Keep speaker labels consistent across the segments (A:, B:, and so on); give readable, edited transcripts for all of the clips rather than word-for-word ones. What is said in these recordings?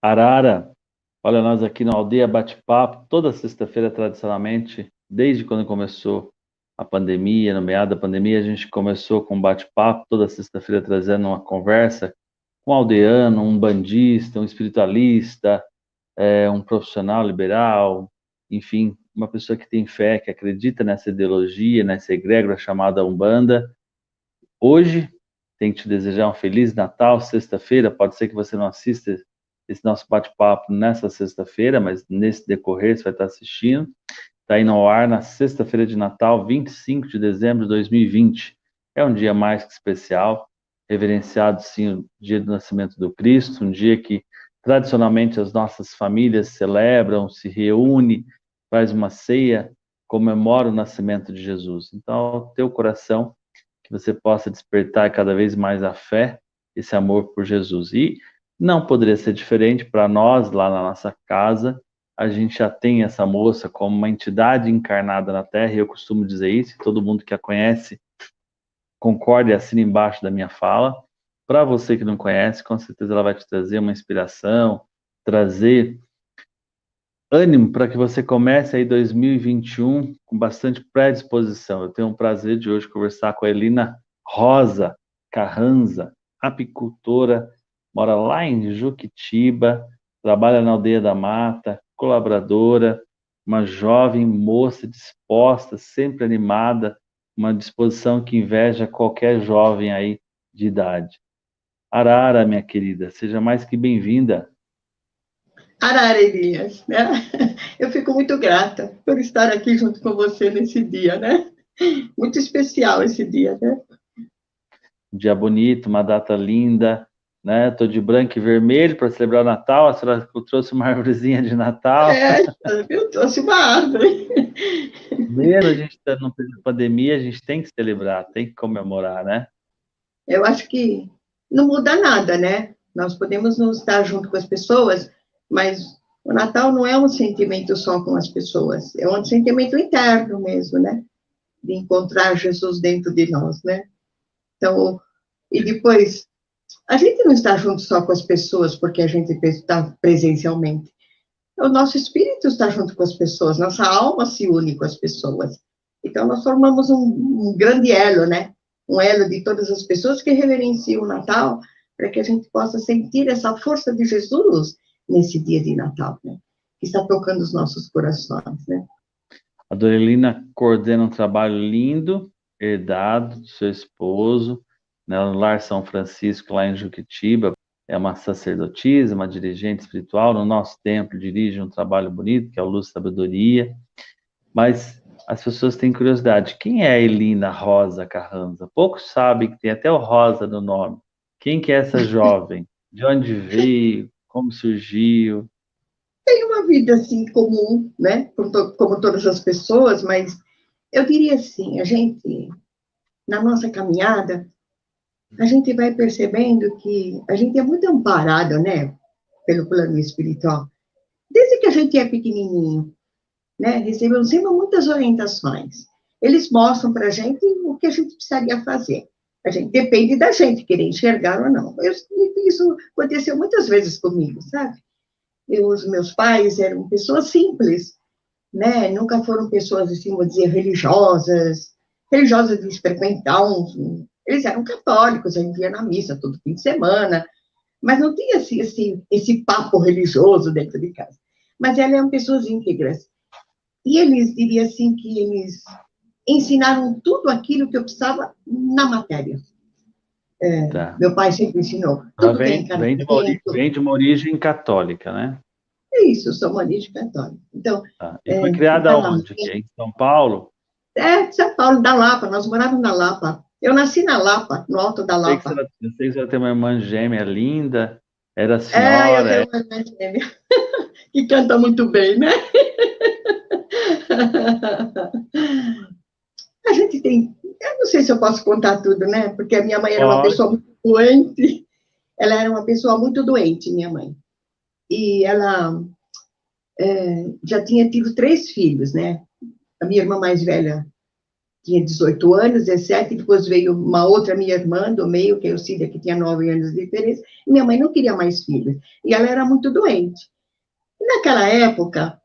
A: Arara, olha, nós aqui na Aldeia Bate-Papo, toda sexta-feira, tradicionalmente, desde quando começou a pandemia, no meado da pandemia, a gente começou com um bate-papo, toda sexta-feira trazendo uma conversa com um aldeano, um bandista, um espiritualista, um profissional liberal, enfim, uma pessoa que tem fé, que acredita nessa ideologia, nessa egrégora chamada Umbanda. Hoje, tenho que te desejar um Feliz Natal, sexta-feira. Pode ser que você não assista esse nosso bate-papo nessa sexta-feira, mas nesse decorrer você vai estar assistindo. Está indo ao ar na sexta-feira de Natal, 25 de dezembro de 2020. É um dia mais que especial, reverenciado sim o dia do nascimento do Cristo, um dia que tradicionalmente as nossas famílias celebram, se reúnem, faz uma ceia, comemora o nascimento de Jesus. Então, teu coração, que você possa despertar cada vez mais a fé, esse amor por Jesus. E não poderia ser diferente para nós, lá na nossa casa, a gente já tem essa moça como uma entidade encarnada na Terra, e eu costumo dizer isso, e todo mundo que a conhece concorda e assina embaixo da minha fala. Para você que não conhece, com certeza ela vai te trazer uma inspiração, trazer ânimo para que você comece aí 2021 com bastante predisposição. Eu tenho o prazer de hoje conversar com a Elina Rosa Carranza, apicultora, mora lá em Juquitiba, trabalha na Aldeia da Mata, colaboradora, uma jovem moça disposta, sempre animada, uma disposição que inveja qualquer jovem aí de idade. Arara, minha querida, seja mais que bem-vinda.
B: Arara Elias, né? Eu fico muito grata por estar aqui junto com você nesse dia, né? Muito especial esse dia, né?
A: Um dia bonito, uma data linda, né? Tô de branco e vermelho para celebrar o Natal. A senhora trouxe uma árvorezinha de Natal.
B: É, eu trouxe uma árvore.
A: Mesmo a gente estando no período de pandemia, a gente tem que celebrar, tem que comemorar, né?
B: Eu acho que não muda nada, né? Nós podemos não estar junto com as pessoas, mas o Natal não é um sentimento só com as pessoas, é um sentimento interno mesmo, né? De encontrar Jesus dentro de nós, né? Então, e depois a gente não está junto só com as pessoas porque a gente está presencialmente. O nosso espírito está junto com as pessoas, nossa alma se une com as pessoas. Então, nós formamos um grande elo, né? Um elo de todas as pessoas que reverenciam o Natal, para que a gente possa sentir essa força de Jesus nesse dia de Natal, né? Que está tocando os nossos corações, né?
A: A Dorelina coordena um trabalho lindo, herdado do seu esposo, né, no Lar São Francisco, lá em Juquitiba. É uma sacerdotisa, uma dirigente espiritual. No nosso templo, dirige um trabalho bonito, que é o Luz Sabedoria. Mas as pessoas têm curiosidade. Quem é a Elina Rosa Carranza? Poucos sabem que tem até o Rosa no nome. Quem que é essa jovem? De onde veio? Como surgiu?
B: Tem uma vida, assim, comum, né? Como todas as pessoas, mas eu diria assim, a gente, na nossa caminhada, a gente vai percebendo que a gente é muito amparado, né? Pelo plano espiritual. Desde que a gente é pequenininho, né? Recebemos sempre muitas orientações. Eles mostram para a gente o que a gente precisaria fazer. A gente depende da gente querer enxergar ou não. Isso aconteceu muitas vezes comigo, sabe? Os meus pais eram pessoas simples, né? Nunca foram pessoas, assim, vou dizer, religiosas de frequentar eles eram católicos, a gente ia na missa todo fim de semana, mas não tinha assim, esse papo religioso dentro de casa. Mas elas eram pessoas íntegras. E eles, diria assim, que eles ensinaram tudo aquilo que eu precisava na matéria.
A: Tá.
B: Meu pai sempre ensinou,
A: Ela
B: tudo tem encanamento.
A: vem de uma origem católica, né?
B: É isso, eu sou uma de católica. Então,
A: Tá. E foi criada onde? Aqui,
B: encanamento.
A: em São Paulo?
B: São Paulo, da Lapa, nós morávamos na Lapa. Eu nasci na Lapa, no Alto da Lapa.
A: Eu sei que você tem uma irmã gêmea linda, era a
B: Eu
A: senhora,
B: tenho uma irmã gêmea que canta muito bem, né? A gente tem. Eu não sei se eu posso contar tudo, né? Porque a minha mãe era uma pessoa
A: pode.
B: muito doente. Ela era uma pessoa muito doente, minha mãe. E ela já tinha tido 3 filhos, né? A minha irmã mais velha tinha 18 anos, 17, depois veio uma outra minha irmã do meio, que é a Cília, que tinha 9 anos de diferença, e minha mãe não queria mais filhos, e ela era muito doente. E naquela época,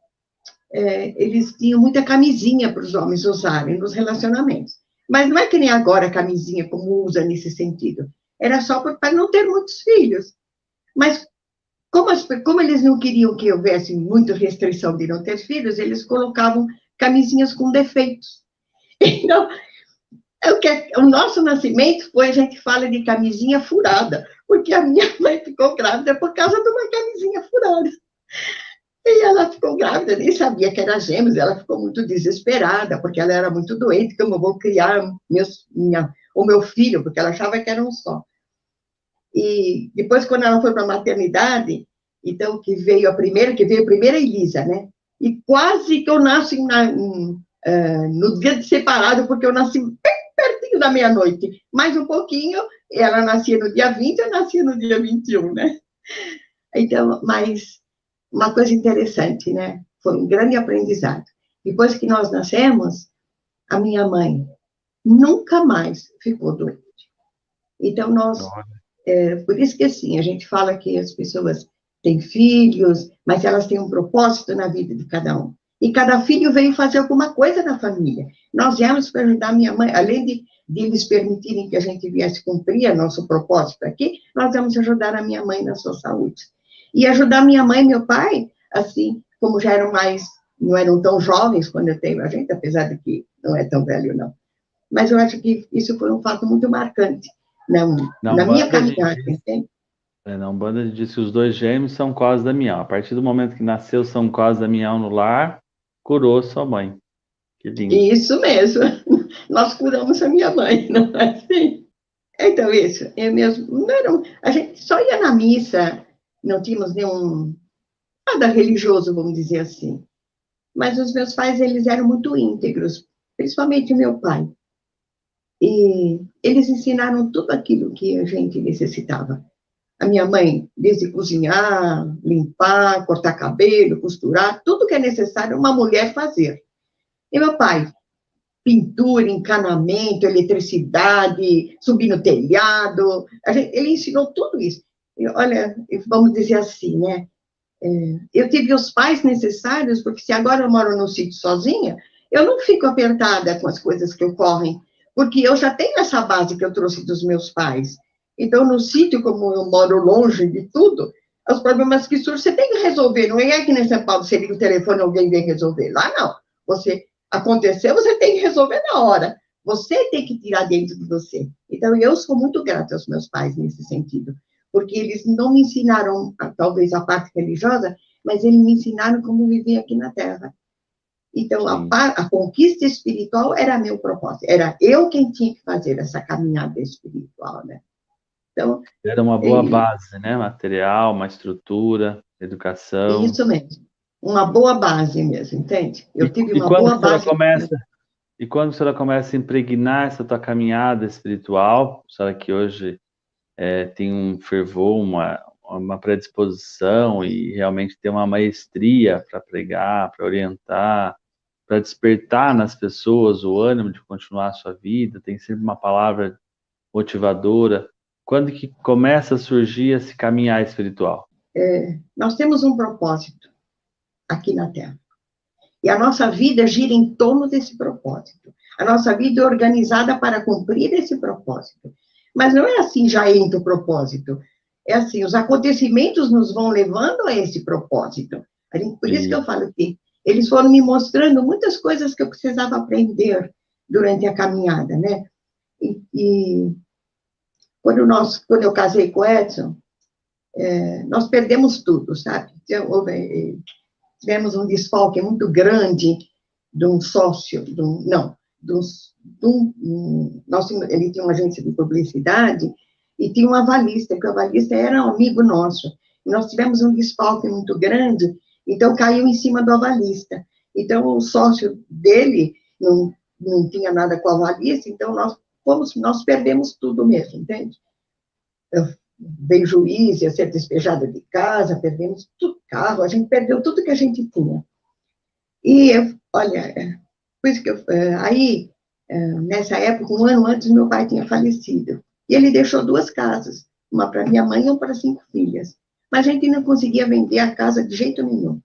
B: eles tinham muita camisinha para os homens usarem nos relacionamentos. Mas não é que nem agora camisinha, como usa nesse sentido. Era só para não ter muitos filhos. Mas como eles não queriam que houvesse muita restrição de não ter filhos, eles colocavam camisinhas com defeitos. Então, o nosso nascimento foi, a gente fala de camisinha furada, porque a minha mãe ficou grávida por causa de uma camisinha furada. E ela ficou grávida, nem sabia que era gêmeos, ela ficou muito desesperada, porque ela era muito doente, como eu vou criar o meu filho, porque ela achava que era um só. E depois, quando ela foi para a maternidade, então, que veio a primeira Elisa, né? E quase que eu nasci no dia de separado, porque eu nasci bem pertinho da meia-noite. Mais um pouquinho, ela nascia no dia 20, eu nascia no dia 21, né? Então, mas uma coisa interessante, né? Foi um grande aprendizado. Depois que nós nascemos, a minha mãe nunca mais ficou doente. Então, por isso que, assim, a gente fala que as pessoas têm filhos, mas elas têm um propósito na vida de cada um. E cada filho veio fazer alguma coisa na família. Nós viemos para ajudar a minha mãe, além de eles permitirem que a gente viesse cumprir nosso propósito aqui, nós vamos ajudar a minha mãe na sua saúde. E ajudar minha mãe e meu pai, assim, como já não eram tão jovens quando eu tenho a gente, apesar de que não é tão velho, não. Mas eu acho que isso foi um fato muito marcante na minha caminhada, entende?
A: Na Umbanda diz que os 2 gêmeos são causa da Damião. A partir do momento que nasceu São Cosme Damião no lar, curou sua mãe. Que lindo.
B: Isso mesmo. Nós curamos a minha mãe, não é assim? Então, isso. Eu mesmo, a gente só ia na missa, não tínhamos nada religioso, vamos dizer assim. Mas os meus pais, eles eram muito íntegros, principalmente o meu pai. E eles ensinaram tudo aquilo que a gente necessitava. A minha mãe, desde cozinhar, limpar, cortar cabelo, costurar, tudo que é necessário uma mulher fazer. E meu pai, pintura, encanamento, eletricidade, subir no telhado, ele ensinou tudo isso. E, olha, vamos dizer assim, né? Eu tive os pais necessários, porque se agora eu moro no sítio sozinha, eu não fico apertada com as coisas que ocorrem, porque eu já tenho essa base que eu trouxe dos meus pais. Então, no sítio, como eu moro longe de tudo, os problemas que surgem, você tem que resolver. Não é que nem São Paulo, você liga o telefone e alguém vem resolver. Lá, não. Aconteceu, você tem que resolver na hora. Você tem que tirar dentro de você. Então, eu sou muito grata aos meus pais nesse sentido, porque eles não me ensinaram, talvez, a parte religiosa, mas eles me ensinaram como viver aqui na Terra. Então, a conquista espiritual era meu propósito. Era eu quem tinha que fazer essa caminhada espiritual, né? Então,
A: era uma boa base, né? Material, uma estrutura, educação.
B: Isso mesmo. Uma boa base mesmo, entende? Eu tive uma boa base.
A: E quando a senhora começa a impregnar essa tua caminhada espiritual, a senhora que hoje tem um fervor, uma predisposição e realmente tem uma maestria para pregar, para orientar, para despertar nas pessoas o ânimo de continuar a sua vida, tem sempre uma palavra motivadora. Quando que começa a surgir esse caminhar espiritual?
B: Nós temos um propósito aqui na Terra. E a nossa vida gira em torno desse propósito. A nossa vida é organizada para cumprir esse propósito. Mas não é assim, já entra o propósito. É assim, os acontecimentos nos vão levando a esse propósito. Por isso que eu falo que eles foram me mostrando muitas coisas que eu precisava aprender durante a caminhada, né? E quando eu casei com o Edson, nós perdemos tudo, sabe? Tivemos um desfalque muito grande de um sócio, ele tinha uma agência de publicidade e tinha um avalista, que o avalista era um amigo nosso. E nós tivemos um desfalque muito grande, então caiu em cima do avalista. Então, o sócio dele não tinha nada com o avalista, então nós perdemos tudo mesmo, entende? Veio juiz, ia ser despejado de casa, perdemos tudo, carro, a gente perdeu tudo que a gente tinha. E, olha, por isso que aí nessa época, um ano antes, meu pai tinha falecido. E ele deixou 2 casas, uma para minha mãe e uma para 5 filhas. Mas a gente não conseguia vender a casa de jeito nenhum.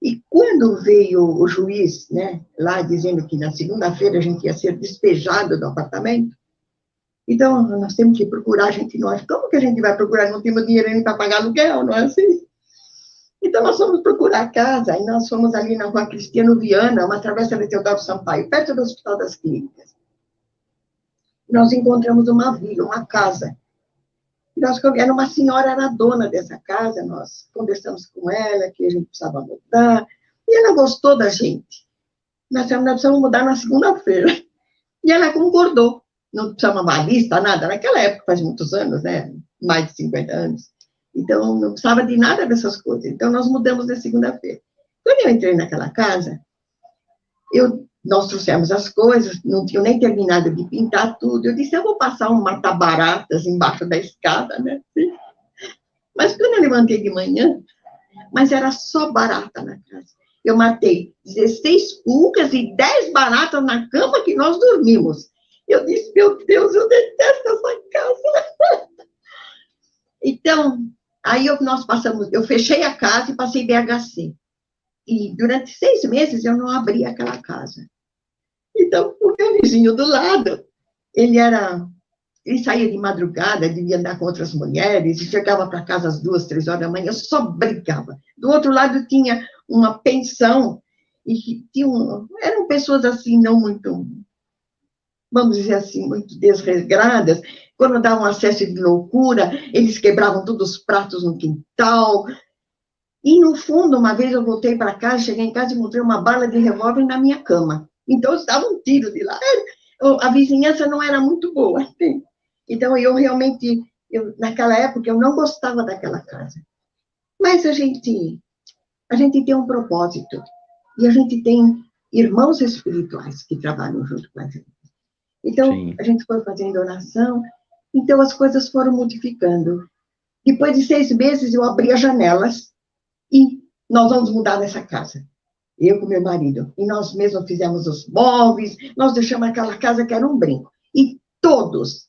B: E quando veio o juiz, né, lá dizendo que na segunda-feira a gente ia ser despejado do apartamento, então nós temos que procurar, a gente não acha, como que a gente vai procurar? Não temos dinheiro nem para pagar aluguel, não é assim? Então nós fomos procurar a casa, e nós fomos ali na rua Cristiano Viana, uma travessa de Teodoro Sampaio, perto do Hospital das Clínicas. Nós encontramos uma vila, uma casa. Era uma senhora, era a dona dessa casa, nós conversamos com ela, que a gente precisava mudar, e ela gostou da gente. Nós precisamos mudar na segunda-feira. E ela concordou. Não precisava uma lista, nada. Naquela época, faz muitos anos, né? Mais de 50 anos. Então, não precisava de nada dessas coisas. Então, nós mudamos na segunda-feira. Quando eu entrei naquela casa, nós trouxemos as coisas, não tinha nem terminado de pintar tudo. Eu disse, eu vou passar um mata-baratas embaixo da escada, né? Mas quando eu levantei de manhã, mas era só barata na casa. Eu matei 16 pulgas e 10 baratas na cama que nós dormimos. Eu disse, meu Deus, eu detesto essa casa. Então, aí eu fechei a casa e passei BHC. E durante 6 meses eu não abri aquela casa. Então, o meu vizinho do lado, ele saía de madrugada, devia andar com outras mulheres, e chegava para casa às 2, 3 horas da manhã, eu só brincava. Do outro lado tinha uma pensão, e eram pessoas assim, não muito, vamos dizer assim, muito desregradas. Quando davam um acesso de loucura, eles quebravam todos os pratos no quintal. E, no fundo, uma vez eu voltei para casa, cheguei em casa e encontrei uma bala de revólver na minha cama. Então, eu estava um tiro de lá. A vizinhança não era muito boa. Então, eu realmente, naquela época, eu não gostava daquela casa. Mas a gente tem um propósito. E a gente tem irmãos espirituais que trabalham junto com a gente. Então, sim, a gente foi fazendo oração. Então, as coisas foram modificando. Depois de 6 meses, eu abri as janelas e nós vamos mudar nessa casa. Eu com meu marido. E nós mesmos fizemos os móveis, nós deixamos aquela casa que era um brinco. E todos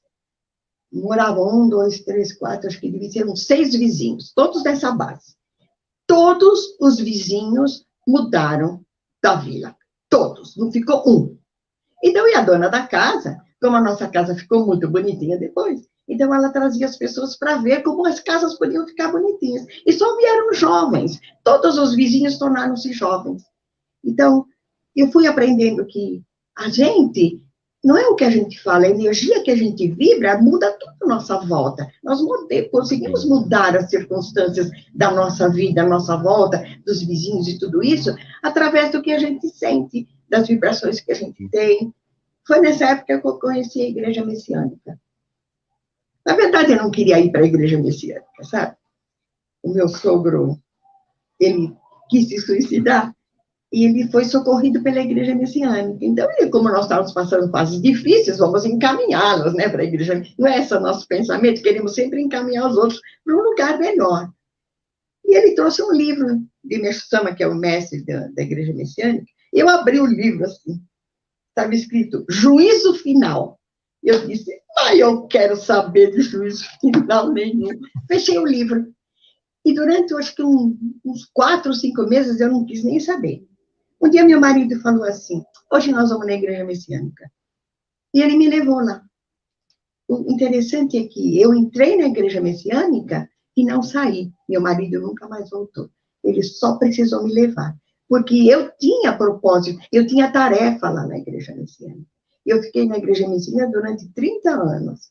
B: moravam 1, 2, 3, 4, acho que devia ser uns 6 vizinhos, todos dessa base. Todos os vizinhos mudaram da vila. Todos, não ficou um. Então, e a dona da casa, como a nossa casa ficou muito bonitinha depois, então ela trazia as pessoas para ver como as casas podiam ficar bonitinhas. E só vieram jovens. Todos os vizinhos tornaram-se jovens. Então, eu fui aprendendo que a gente, não é o que a gente fala, a energia que a gente vibra muda tudo à nossa volta. Nós conseguimos mudar as circunstâncias da nossa vida, à nossa volta, dos vizinhos e tudo isso, através do que a gente sente, das vibrações que a gente tem. Foi nessa época que eu conheci a Igreja Messiânica. Na verdade, eu não queria ir para a Igreja Messiânica, sabe? O meu sogro, ele quis se suicidar, e ele foi socorrido pela Igreja Messiânica. Então, como nós estávamos passando fases difíceis, vamos encaminhá-los, né, para a Igreja. Não é esse o nosso pensamento, queremos sempre encaminhar os outros para um lugar melhor. E ele trouxe um livro de Meshama, que é o mestre da Igreja Messiânica. Eu abri o livro assim, estava escrito Juízo Final. Eu disse, eu quero saber de juízo final nenhum. Fechei o livro. E durante, acho que uns 4 ou 5 meses, eu não quis nem saber. Um dia, meu marido falou assim, hoje nós vamos na Igreja Messiânica. E ele me levou lá. O interessante é que eu entrei na Igreja Messiânica e não saí. Meu marido nunca mais voltou. Ele só precisou me levar. Porque eu tinha propósito, eu tinha tarefa lá na Igreja Messiânica. Eu fiquei na Igreja Messiânica durante 30 anos.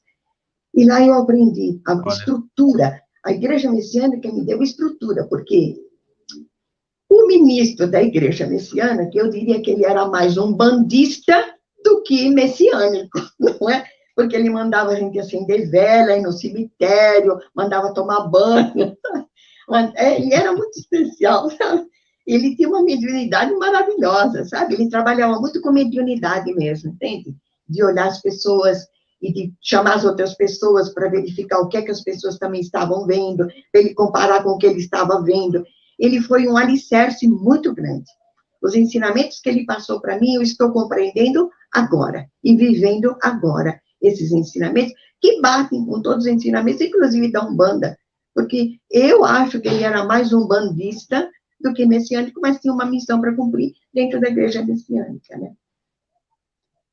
B: E lá eu aprendi a estrutura. A Igreja Messiânica me deu estrutura, porque o ministro da Igreja Messiânica, eu diria que ele era mais um bandista do que messiânico, não é? Porque ele mandava a gente acender vela, ir no cemitério, mandava tomar banho. Ele era muito especial, sabe? Ele tinha uma mediunidade maravilhosa, sabe? Ele trabalhava muito com mediunidade mesmo, entende? De olhar as pessoas e de chamar as outras pessoas para verificar o que é que as pessoas também estavam vendo, para ele comparar com o que ele estava vendo. Ele foi um alicerce muito grande. Os ensinamentos que ele passou para mim, eu estou compreendendo agora, e vivendo agora esses ensinamentos, que batem com todos os ensinamentos, inclusive da Umbanda, porque eu acho que ele era mais umbandista do que messiânico, mas tinha uma missão para cumprir dentro da igreja messiânica, né?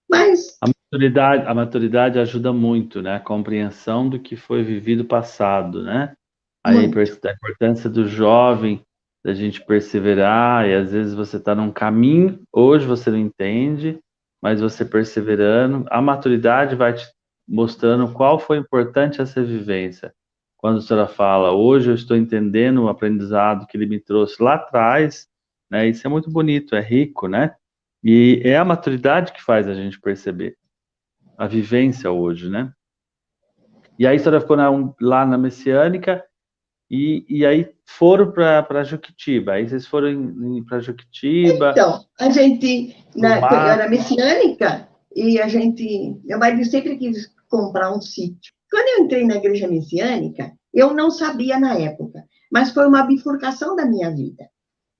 B: Mas...
A: A maturidade ajuda muito, né? A compreensão do que foi vivido passado, né? A importância do jovem, da gente perseverar, e às vezes você está num caminho, hoje você não entende, mas você perseverando, a maturidade vai te mostrando qual foi importante essa vivência. Quando a senhora fala, hoje eu estou entendendo o aprendizado que ele me trouxe lá atrás, né? Isso é muito bonito, é rico, né? E é a maturidade que faz a gente perceber a vivência hoje, né? E aí a senhora ficou lá na Messiânica, e aí foram para Juquitiba. Aí vocês foram para Juquitiba.
B: Então, a gente, eu era messiânica, e meu marido sempre quis comprar um sítio. Quando eu entrei na igreja messiânica, eu não sabia na época, mas foi uma bifurcação da minha vida.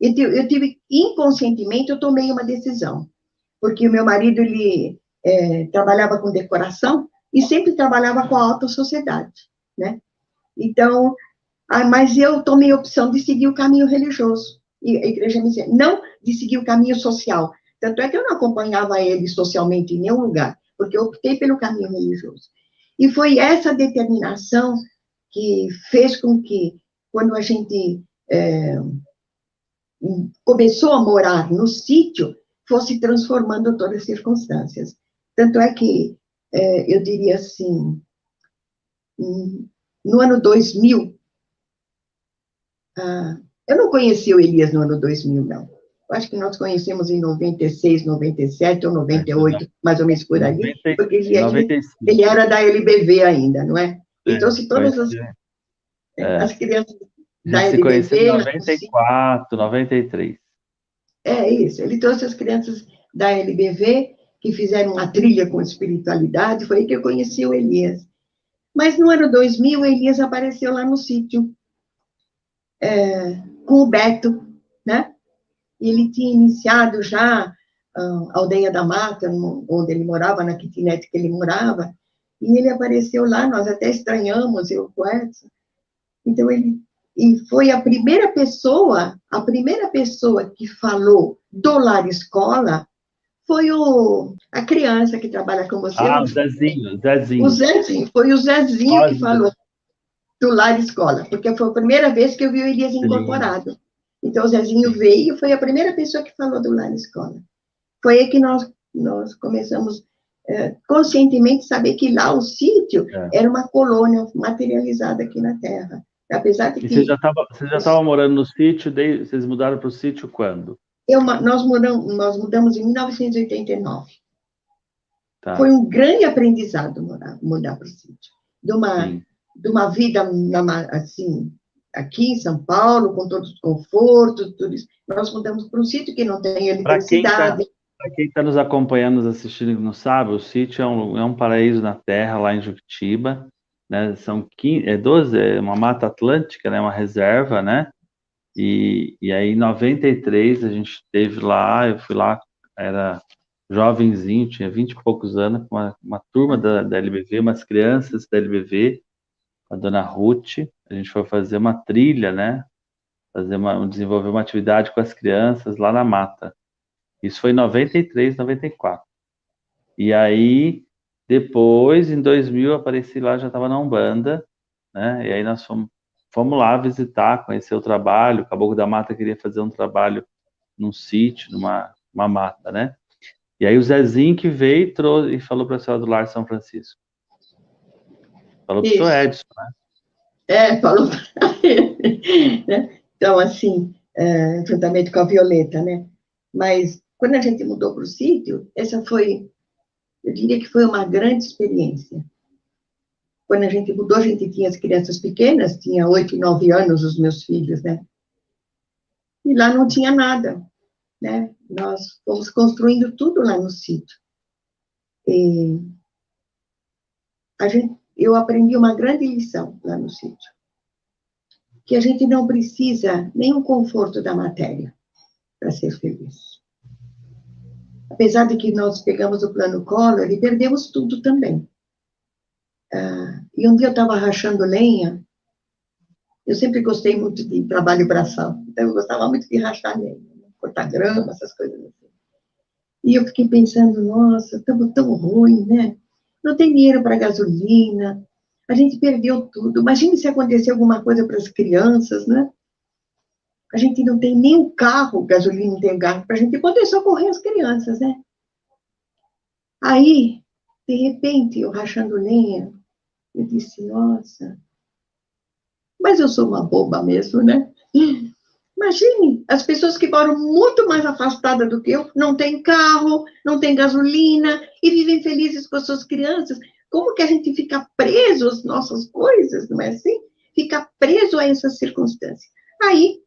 B: Eu tive, inconscientemente, eu tomei uma decisão, porque o meu marido, ele trabalhava com decoração e sempre trabalhava com a alta sociedade, né? Então, mas eu tomei a opção de seguir o caminho religioso, e a igreja messiânica, não de seguir o caminho social. Tanto é que eu não acompanhava ele socialmente em nenhum lugar, porque eu optei pelo caminho religioso. E foi essa determinação que fez com que, quando a gente começou a morar no sítio, fosse transformando todas as circunstâncias. Tanto é que, eu diria assim, no ano 2000, eu não conheci o Elias no ano 2000, não. Eu acho que nós conhecemos em 96, 97 ou 98, mais ou menos por ali, porque ele era da LBV ainda, não é? Ele trouxe todas as crianças da LBV.
A: Se conheceu em 94, 93.
B: É isso, ele trouxe as crianças da LBV, que fizeram uma trilha com espiritualidade, foi aí que eu conheci o Elias. Mas no ano 2000, o Elias apareceu lá no sítio, com o Beto, né? Ele tinha iniciado já a Aldeia da Mata, onde ele morava, na kitnet que ele morava, e ele apareceu lá, nós até estranhamos, eu com Edson. Então, e foi a primeira pessoa que falou do Lar Escola, foi a criança que trabalha com você.
A: O Zezinho.
B: O Zezinho, foi o Zezinho que falou do Lar Escola, porque foi a primeira vez que eu vi o Elias incorporado. Então, o Zezinho veio, foi a primeira pessoa que falou do Lar Escola. Foi aí que nós começamos conscientemente saber que lá o sítio era uma colônia materializada aqui na Terra. Apesar de que...
A: Você já estava morando no sítio, vocês mudaram para o sítio quando?
B: Nós mudamos em 1989.
A: Tá.
B: Foi um grande aprendizado mudar para o sítio. De uma vida, assim, aqui em São Paulo, com todos os confortos, tudo isso. Nós mudamos para um sítio que não tem eletricidade.
A: Para quem está nos acompanhando, nos assistindo e não sabe, o sítio é um paraíso na terra, lá em Juquitiba, né? São 12, é uma mata atlântica, né? Uma reserva, né? E aí, em 93, a gente esteve lá, eu fui lá, era jovenzinho, tinha 20 e poucos anos, com uma turma da LBV, umas crianças da LBV, com a dona Ruth, a gente foi fazer uma trilha, né? Desenvolver uma atividade com as crianças lá na mata. Isso foi em 93, 94. E aí, depois, em 2000, eu apareci lá, já estava na Umbanda, né? E aí nós fomos lá visitar, conhecer o trabalho. O Caboclo da Mata queria fazer um trabalho num sítio, numa mata, né? E aí o Zezinho que veio e falou para a senhora do Lar São Francisco. Falou para o senhor Edson, né?
B: Falou para ele. Né? Então, assim, juntamente com a Violeta, né? Mas, quando a gente mudou para o sítio, essa foi, eu diria que foi uma grande experiência. Quando a gente mudou, a gente tinha as crianças pequenas, tinha 8 e 9 anos os meus filhos, né? E lá não tinha nada, né? Nós fomos construindo tudo lá no sítio. E eu aprendi uma grande lição lá no sítio, que a gente não precisa nem o conforto da matéria para ser feliz. apesar de que nós pegamos o plano Collor e perdemos tudo também. E um dia eu estava rachando lenha, eu sempre gostei muito de trabalho braçal, então eu gostava muito de rachar lenha, cortar grama, essas coisas assim. E eu fiquei pensando, nossa, estamos tão ruim, né? Não tem dinheiro para gasolina, a gente perdeu tudo. Imagine se acontecer alguma coisa para as crianças, né? A gente não tem nem o carro, gasolina não tem carro, para a gente poder socorrer as crianças, né? Aí, de repente, eu rachando lenha, eu disse, nossa, mas eu sou uma boba mesmo, né? Imagine, as pessoas que moram muito mais afastadas do que eu, não têm carro, não têm gasolina, e vivem felizes com as suas crianças. Como que a gente fica preso às nossas coisas, não é assim? Fica preso a essas circunstâncias. Aí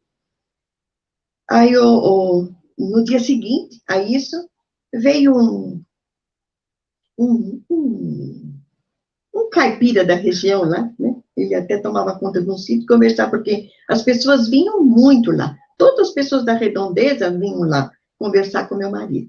B: no dia seguinte a isso, veio um caipira da região lá, né? Ele até tomava conta de um sítio conversar, porque as pessoas vinham muito lá. Todas as pessoas da redondeza vinham lá conversar com meu marido.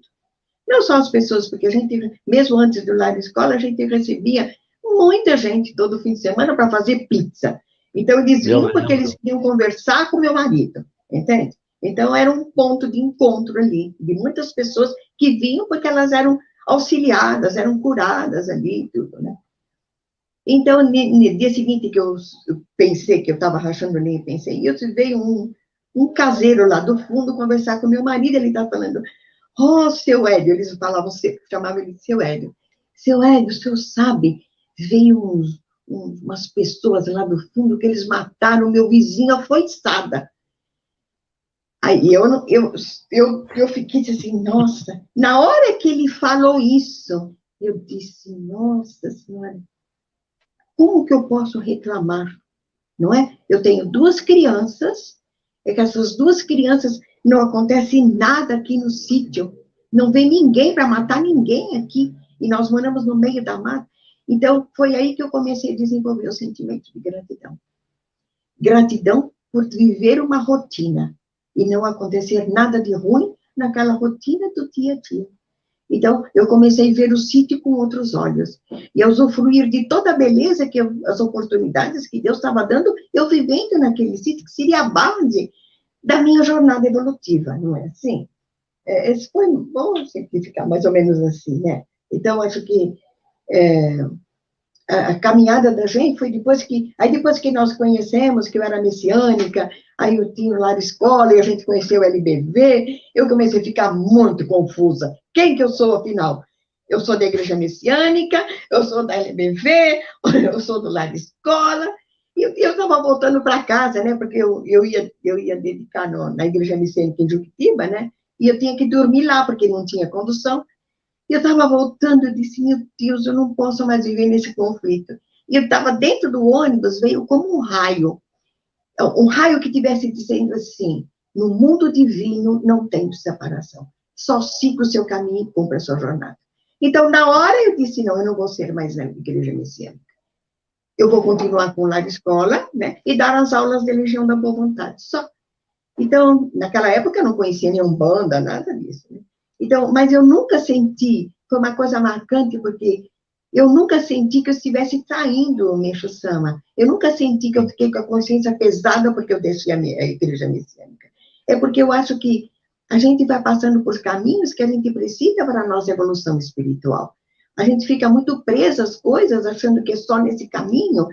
B: Não só as pessoas, porque a gente, mesmo antes do lar escola, a gente recebia muita gente todo fim de semana para fazer pizza. Então, eles vinham porque eles queriam conversar com meu marido, entende? Então, era um ponto de encontro ali, de muitas pessoas que vinham porque elas eram auxiliadas, eram curadas ali, tudo, né? Então, no dia seguinte que eu pensei que eu estava rachando lenha, pensei, e veio um caseiro lá do fundo conversar com meu marido, ele estava falando, oh, seu Hélio, eles falavam, chamavam ele de seu Hélio. Seu Hélio, o senhor sabe, veio umas pessoas lá do fundo que eles mataram meu vizinho afoiçada. Aí eu fiquei assim, nossa, na hora que ele falou isso, eu disse, nossa senhora, como que eu posso reclamar, não é? Eu tenho 2 crianças, é que essas 2 crianças não acontece nada aqui no sítio, não vem ninguém para matar ninguém aqui, e nós moramos no meio da mata. Então, foi aí que eu comecei a desenvolver o sentimento de gratidão. Gratidão por viver uma rotina, e não acontecer nada de ruim naquela rotina do dia a dia. Então, eu comecei a ver o sítio com outros olhos, e a usufruir de toda a beleza, as oportunidades que Deus estava dando, eu vivendo naquele sítio, que seria a base da minha jornada evolutiva, não é assim? Esse foi bom simplificar, mais ou menos assim, né? Então, acho que a caminhada da gente foi depois que nós conhecemos, que eu era messiânica, aí eu tinha lá de escola, e a gente conheceu o LBV, eu comecei a ficar muito confusa. Quem que eu sou, afinal? Eu sou da igreja messiânica, eu sou da LBV, eu sou do lar de escola, e eu estava voltando para casa, né, porque eu ia dedicar na igreja messiânica em Juquitiba, né, e eu tinha que dormir lá, porque não tinha condução. E eu estava voltando, eu disse, meu Deus, eu não posso mais viver nesse conflito. E eu estava dentro do ônibus, veio como um raio que estivesse dizendo assim, no mundo divino não tem separação, só siga o seu caminho e cumpra a sua jornada. Então, na hora eu disse, não, eu não vou ser mais na igreja messiânica. Eu vou continuar com o lar escola, né, e dar as aulas de Legião da Boa Vontade, só. Então, naquela época eu não conhecia nenhum banda, nada disso, né? Então, mas eu nunca senti, foi uma coisa marcante, porque eu nunca senti que eu estivesse traindo o Meixo Sama. Eu nunca senti que eu fiquei com a consciência pesada porque eu deixei a igreja messiânica. É porque eu acho que a gente vai passando por caminhos que a gente precisa para a nossa evolução espiritual. A gente fica muito preso às coisas, achando que é só nesse caminho.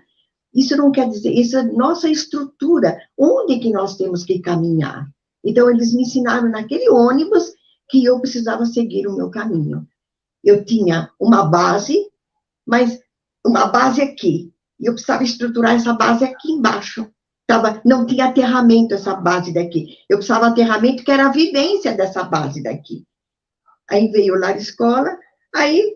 B: Isso não quer dizer, isso é nossa estrutura, onde que nós temos que caminhar. Então, eles me ensinaram naquele ônibus que eu precisava seguir o meu caminho. Eu tinha uma base, mas uma base aqui, e eu precisava estruturar essa base aqui embaixo. Não tinha aterramento essa base daqui. Eu precisava de aterramento que era a vivência dessa base daqui. Aí veio o lar escola, aí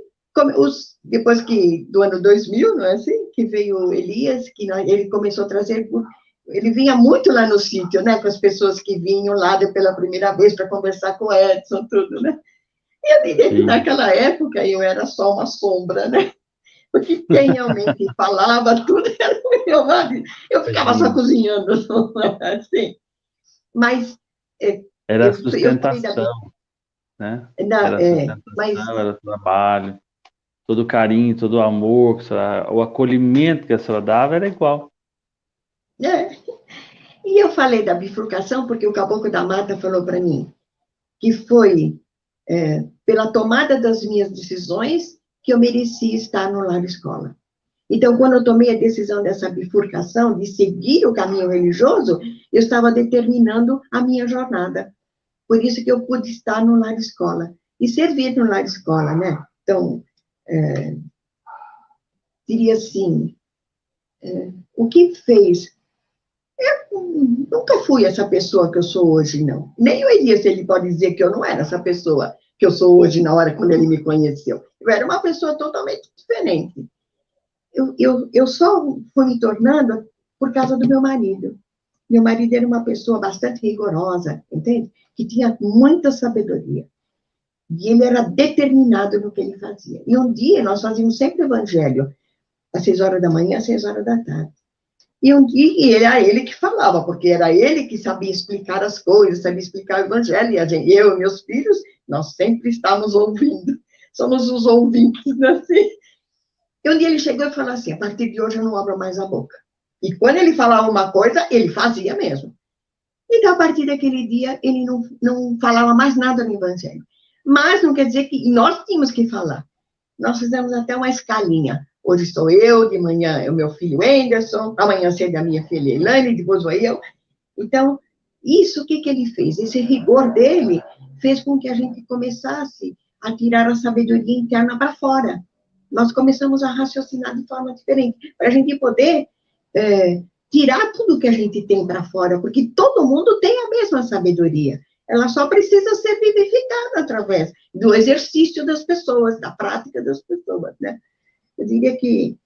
B: depois do ano 2000, não é assim, que veio o Elias, ele começou a trazer, ele vinha muito lá no sítio, né, com as pessoas que vinham lá pela primeira vez para conversar com o Edson, tudo, né, e eu diria que naquela época eu era só uma sombra, né, porque quem realmente falava tudo era o meu marido, eu ficava só cozinhando, assim, mas...
A: Era a sustentação. né?
B: Não,
A: Era
B: mas
A: sustentação, era trabalho, todo o carinho, todo o amor, o acolhimento que a senhora dava era igual.
B: é, e eu falei da bifurcação porque o Caboclo da Mata falou para mim que foi pela tomada das minhas decisões que eu merecia estar no lar escola. Então, quando eu tomei a decisão dessa bifurcação, de seguir o caminho religioso, eu estava determinando a minha jornada. Por isso que eu pude estar no lar escola e servir no lar escola, né? Então, diria assim, o que fez? Nunca fui essa pessoa que eu sou hoje, não. Nem o Elias, ele pode dizer que eu não era essa pessoa que eu sou hoje na hora quando ele me conheceu. Eu era uma pessoa totalmente diferente. Eu só fui me tornando por causa do meu marido. Meu marido era uma pessoa bastante rigorosa, entende? Que tinha muita sabedoria. E ele era determinado no que ele fazia. E um dia nós fazíamos sempre o evangelho, às 6 horas da manhã, às 6 horas da tarde. E era ele que falava, porque era ele que sabia explicar as coisas, sabia explicar o evangelho. E eu e meus filhos, nós sempre estávamos ouvindo. Somos os ouvintes, né? Assim. E um dia ele chegou e falou assim, a partir de hoje eu não abro mais a boca. E quando ele falava uma coisa, ele fazia mesmo. Então, a partir daquele dia, ele não falava mais nada no evangelho. Mas não quer dizer que nós tínhamos que falar. Nós fizemos até uma escalinha. Hoje sou eu, de manhã é o meu filho Anderson, amanhã cedo a minha filha Elaine, depois vou eu. Então, isso o que ele fez? Esse rigor dele fez com que a gente começasse a tirar a sabedoria interna para fora. Nós começamos a raciocinar de forma diferente, para a gente poder tirar tudo que a gente tem para fora, porque todo mundo tem a mesma sabedoria. Ela só precisa ser vivificada através do exercício das pessoas, da prática das pessoas, né? Eu diria que,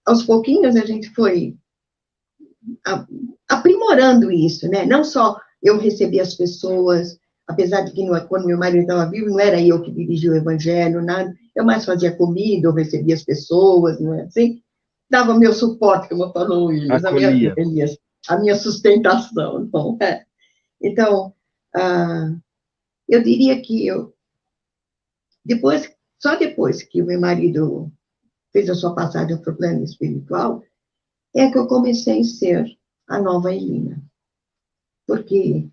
B: aos pouquinhos, a gente foi aprimorando isso, né? Não só eu recebi as pessoas, apesar de que quando meu marido estava vivo, não era eu que dirigia o evangelho, nada. Eu mais fazia comida, eu recebia as pessoas, não é assim? Dava meu suporte, como falou o Williams,
A: Acolhia.
B: a minha sustentação. Então, então eu diria que só depois que o meu marido fez a sua passagem para o plano espiritual, é que eu comecei a ser a nova Elina. Porque,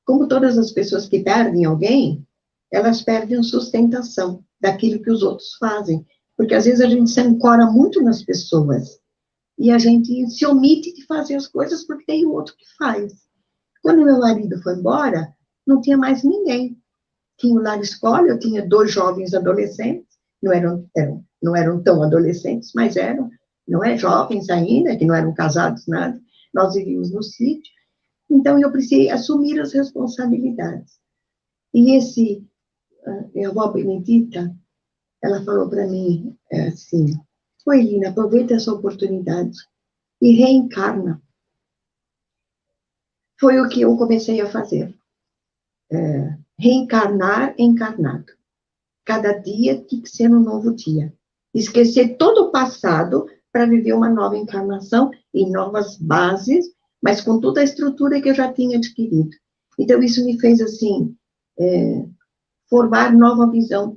B: como todas as pessoas que perdem alguém, elas perdem a sustentação daquilo que os outros fazem. Porque, às vezes, a gente se ancora muito nas pessoas e a gente se omite de fazer as coisas porque tem o outro que faz. Quando meu marido foi embora, não tinha mais ninguém. Tinha o lar escola, eu tinha 2 jovens adolescentes, não eram tão adolescentes, mas eram, não é, jovens ainda, que não eram casados, nada. Nós vivíamos no sítio. Então, eu precisei assumir as responsabilidades. E a avó Benedita, ela falou para mim assim, oi, Lina, aproveita essa oportunidade e reencarna. Foi o que eu comecei a fazer. Reencarnar encarnado. Cada dia tem que ser um novo dia. Esquecer todo o passado para viver uma nova encarnação em novas bases, mas com toda a estrutura que eu já tinha adquirido. Então, isso me fez, assim, formar nova visão,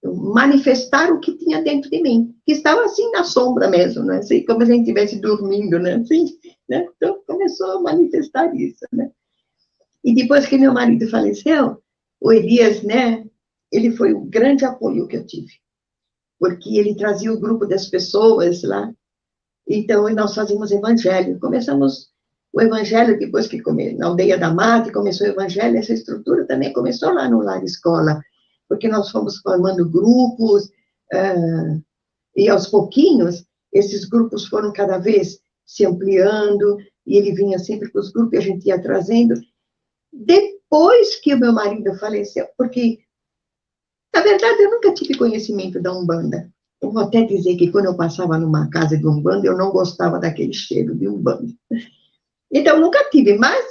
B: manifestar o que tinha dentro de mim, que estava, assim, na sombra mesmo, né? Assim, como se a gente estivesse dormindo, né? Assim, né? Então, começou a manifestar isso, né? E depois que meu marido faleceu, o Elias, né, ele foi o grande apoio que eu tive, porque ele trazia o grupo das pessoas lá, então nós fazíamos evangelho, começamos o evangelho depois que na aldeia da Mata, começou o evangelho, essa estrutura também começou lá no Lar Escola, porque nós fomos formando grupos, e aos pouquinhos, esses grupos foram cada vez se ampliando, e ele vinha sempre com os grupos, e a gente ia trazendo. Depois que o meu marido faleceu, porque, na verdade, eu nunca tive conhecimento da Umbanda. Eu vou até dizer que quando eu passava numa casa de Umbanda, eu não gostava daquele cheiro de Umbanda. Então, nunca tive, mas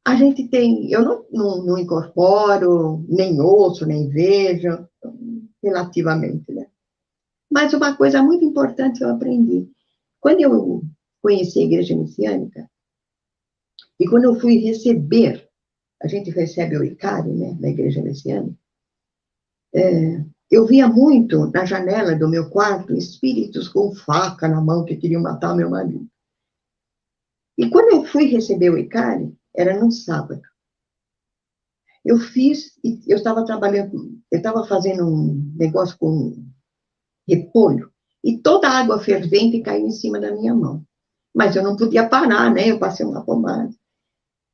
B: a gente tem, eu não incorporo, nem ouço, nem vejo, relativamente, né? Mas uma coisa muito importante eu aprendi. Quando eu conheci a igreja messiânica, E quando eu fui receber, a gente recebe o Icari, né, na igreja messiânica, eu via muito na janela do meu quarto espíritos com faca na mão que queriam matar meu marido. E quando eu fui receber o Icari, era num sábado. Eu estava trabalhando, eu estava fazendo um negócio com repolho, e toda a água fervente caiu em cima da minha mão. Mas eu não podia parar, né? Eu passei uma pomada.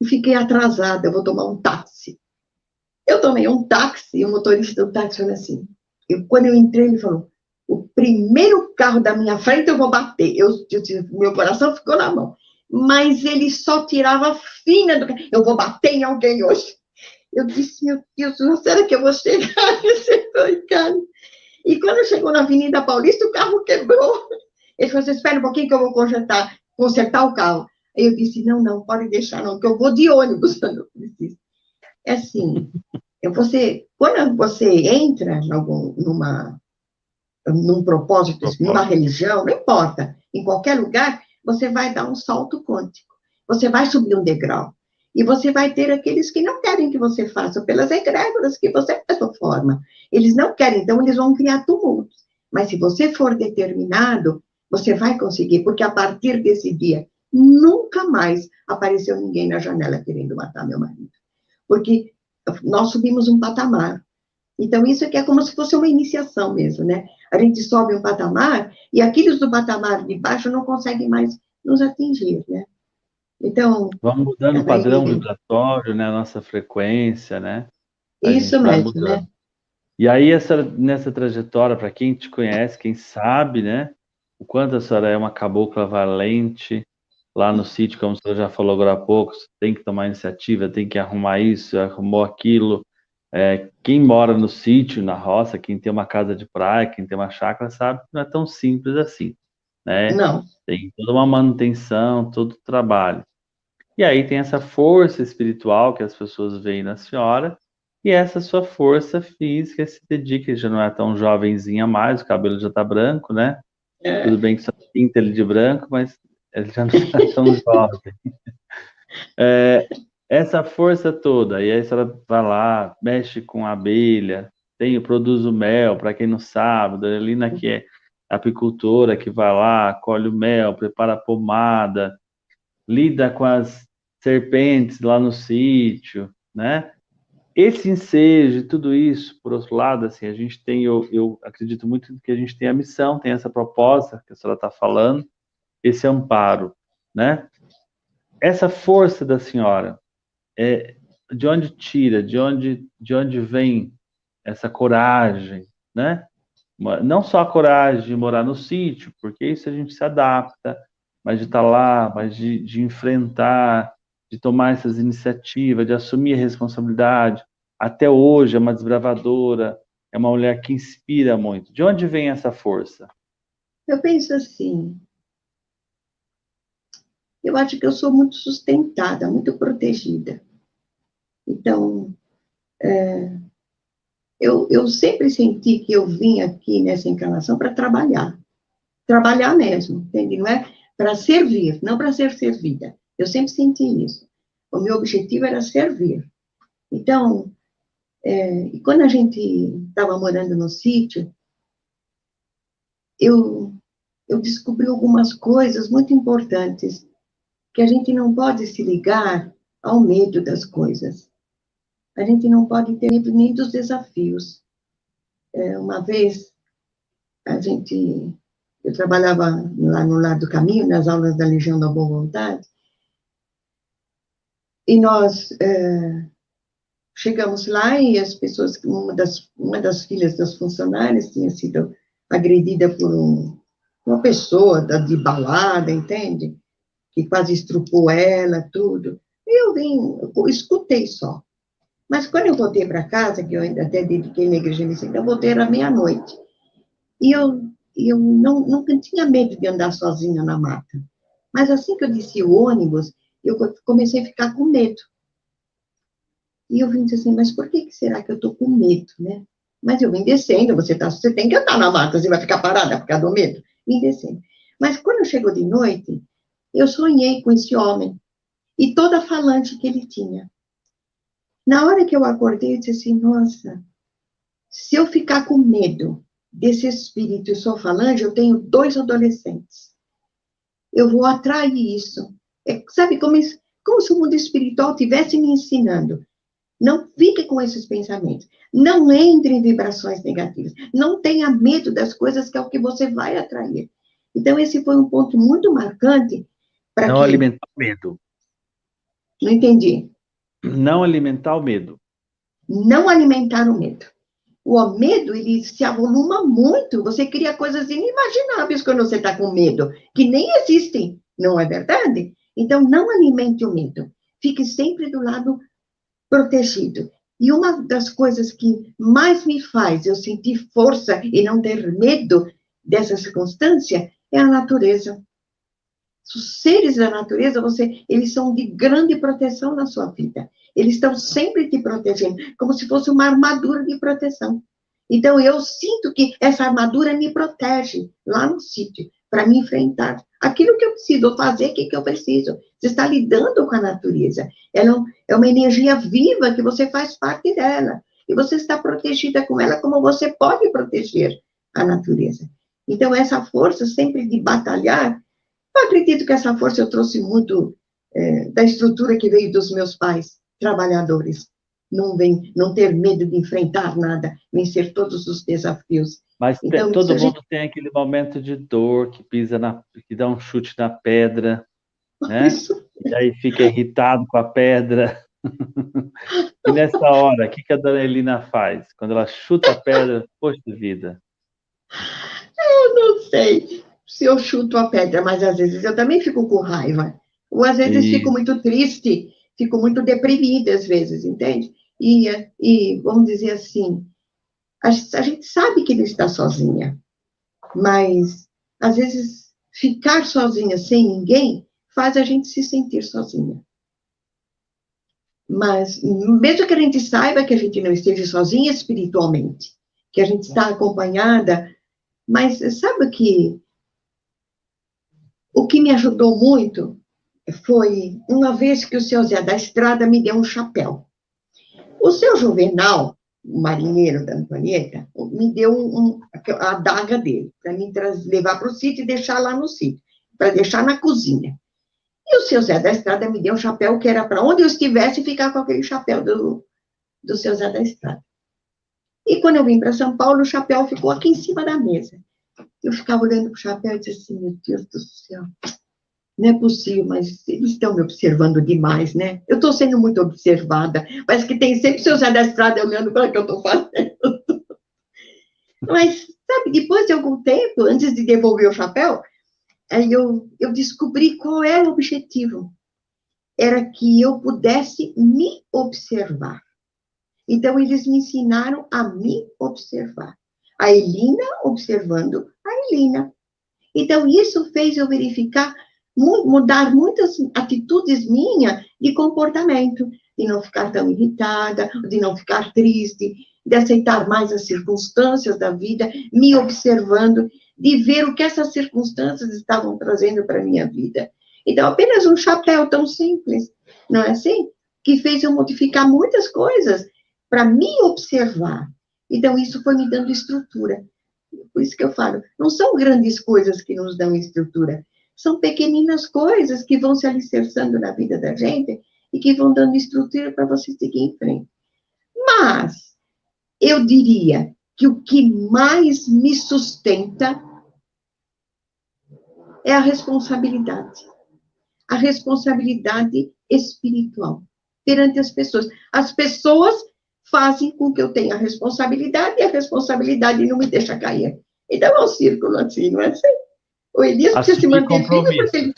B: E fiquei atrasada, eu vou tomar um táxi. Eu tomei um táxi, e o motorista do táxi falou assim, quando eu entrei, ele falou, o primeiro carro da minha frente eu vou bater. Meu coração ficou na mão. Mas ele só tirava fina do carro. Eu vou bater em alguém hoje. Eu disse, meu Deus, será que eu vou chegar nesse carro? E quando chegou na Avenida Paulista, o carro quebrou. Ele falou assim, espera um pouquinho que eu vou consertar o carro. Aí eu disse, não, pode deixar não, que eu vou de ônibus quando eu preciso. É assim, quando você entra num propósito, numa religião, não importa, em qualquer lugar, você vai dar um salto quântico. Você vai subir um degrau. E você vai ter aqueles que não querem que você faça, pelas egrégoras que você mesmo forma. Eles não querem, então eles vão criar tumultos. Mas se você for determinado, você vai conseguir, porque a partir desse dia, nunca mais apareceu ninguém na janela querendo matar meu marido. Porque nós subimos um patamar. Então, isso aqui é como se fosse uma iniciação mesmo, né? A gente sobe um patamar e aqueles do patamar de baixo não conseguem mais nos atingir, né? Então...
A: Vamos mudando o padrão vibratório, né? A nossa frequência, né?
B: Isso mesmo, né?
A: E aí, nessa trajetória, para quem te conhece, quem sabe, né? O quanto a senhora é uma cabocla valente, lá no sítio, como a senhora já falou agora há pouco, tem que tomar iniciativa, tem que arrumar isso, arrumou aquilo. Quem mora no sítio, na roça, quem tem uma casa de praia, quem tem uma chácara, sabe que não é tão simples assim, né?
B: Não.
A: Tem toda uma manutenção, todo o trabalho. E aí tem essa força espiritual que as pessoas veem na senhora, e essa sua força física se dedica, já não é tão jovenzinha mais, o cabelo já tá branco, né? Tudo bem que só pinta ele de branco, mas ele já não está tão jovem. Essa força toda, e aí a senhora vai lá, mexe com a abelha, produz o mel, para quem não sabe, a Dorelina que é apicultora, que vai lá, colhe o mel, prepara a pomada, lida com as serpentes lá no sítio, né? Esse ensejo e tudo isso, por outro lado, assim, a gente tem, eu acredito muito que a gente tem a missão, tem essa proposta que a senhora está falando, esse amparo, né? Essa força da senhora, de onde tira, de onde vem essa coragem, né? Não só a coragem de morar no sítio, porque isso a gente se adapta, mas de estar lá, mas de enfrentar, de tomar essas iniciativas, de assumir a responsabilidade. Até hoje é uma desbravadora, é uma mulher que inspira muito. De onde vem essa força?
B: Eu penso assim, eu acho que eu sou muito sustentada, muito protegida. Então, eu sempre senti que eu vim aqui nessa encarnação para trabalhar mesmo, entende? Não é para servir, não para ser servida. Eu sempre senti isso. O meu objetivo era servir. Então, e quando a gente estava morando no sítio, eu descobri algumas coisas muito importantes, que a gente não pode se ligar ao medo das coisas. A gente não pode ter medo nem dos desafios. Uma vez, eu trabalhava lá no Lar do Caminho, nas aulas da Legião da Boa Vontade, e nós chegamos lá e as pessoas, uma das filhas das funcionárias tinha sido agredida por uma pessoa de balada, entende? Que quase estrupou ela, tudo. E eu escutei só. Mas quando eu voltei para casa, que eu ainda até dediquei na igreja missão, eu voltei à meia-noite. E eu nunca tinha medo de andar sozinha na mata. Mas assim que eu desci o ônibus, eu comecei a ficar com medo. E eu vim dizer assim, mas por que será que eu estou com medo, né? Mas eu vim descendo, você tem que andar na mata, você vai ficar parada por causa do medo. Vim descendo. Mas quando chegou de noite, eu sonhei com esse homem. e toda a falange que ele tinha. Na hora que eu acordei, eu disse assim, nossa, se eu ficar com medo desse espírito e sua falange, eu tenho 2 adolescentes. Eu vou atrair isso. Sabe, como se o mundo espiritual estivesse me ensinando. Não fique com esses pensamentos. Não entre em vibrações negativas. Não tenha medo das coisas que é o que você vai atrair. Então, esse foi um ponto muito marcante para
A: Não
B: que...
A: alimentar o medo.
B: Não entendi.
A: Não alimentar o medo.
B: Não alimentar o medo. O medo, ele se avoluma muito. Você cria coisas inimagináveis quando você está com medo, que nem existem. Não é verdade? Então, não alimente o medo. Fique sempre do lado protegido. E uma das coisas que mais me faz eu sentir força e não ter medo dessa circunstância é a natureza. Os seres da natureza, eles são de grande proteção na sua vida. Eles estão sempre te protegendo, como se fosse uma armadura de proteção. Então, eu sinto que essa armadura me protege lá no sítio, para me enfrentar aquilo que eu preciso fazer, o que eu preciso. Você está lidando com a natureza. Ela é uma energia viva que você faz parte dela. E você está protegida com ela como você pode proteger a natureza. Então, essa força sempre de batalhar, eu acredito que essa força eu trouxe muito da estrutura que veio dos meus pais, trabalhadores. Não ter medo de enfrentar nada, vencer todos os desafios.
A: Mas
B: Então,
A: todo mundo tem aquele momento de dor, que dá um chute na pedra, né?
B: Isso.
A: E aí fica irritado com a pedra. E nessa hora, o que a dona Elina faz? Quando ela chuta a pedra, poxa vida.
B: Eu não sei se eu chuto a pedra, mas às vezes eu também fico com raiva. Ou às vezes fico
A: E
B: muito triste, fico muito deprimida às vezes, entende? E vamos dizer assim, a gente sabe que não está sozinha, mas às vezes ficar sozinha sem ninguém faz a gente se sentir sozinha. Mas mesmo que a gente saiba que a gente não esteja sozinha espiritualmente, que a gente está acompanhada, mas sabe o que me ajudou muito foi uma vez que o seu Zé da Estrada me deu um chapéu. O seu Juvenal, o marinheiro da Antonieta, me deu a adaga dele, para mim levar para o sítio e deixar lá no sítio, para deixar na cozinha. E o seu Zé da Estrada me deu um chapéu que era para onde eu estivesse ficar com aquele chapéu do seu Zé da Estrada. E quando eu vim para São Paulo, o chapéu ficou aqui em cima da mesa. Eu ficava olhando para o chapéu e disse assim, meu Deus do céu, não é possível, mas eles estão me observando demais, né? Eu estou sendo muito observada. Parece que tem sempre o seu Zé da Estrada olhando para o que eu estou fazendo. Mas, sabe, depois de algum tempo, antes de devolver o chapéu, aí eu descobri qual era o objetivo. Era que eu pudesse me observar. Então, eles me ensinaram a me observar. A Elina observando a Elina. Então, isso fez eu verificar, mudar muitas atitudes minhas de comportamento, de não ficar tão irritada, de não ficar triste, de aceitar mais as circunstâncias da vida, me observando, de ver o que essas circunstâncias estavam trazendo para a minha vida. Então, apenas um chapéu tão simples, não é assim? Que fez eu modificar muitas coisas para me observar. Então, isso foi me dando estrutura. Por isso que eu falo, não são grandes coisas que nos dão estrutura, são pequeninas coisas que vão se alicerçando na vida da gente e que vão dando estrutura para você seguir em frente. Mas, eu diria que o que mais me sustenta é a responsabilidade. A responsabilidade espiritual perante as pessoas. As pessoas fazem com que eu tenha responsabilidade e a responsabilidade não me deixa cair. Então é um círculo assim, não é assim? O Elias precisa se manter firme porque ele...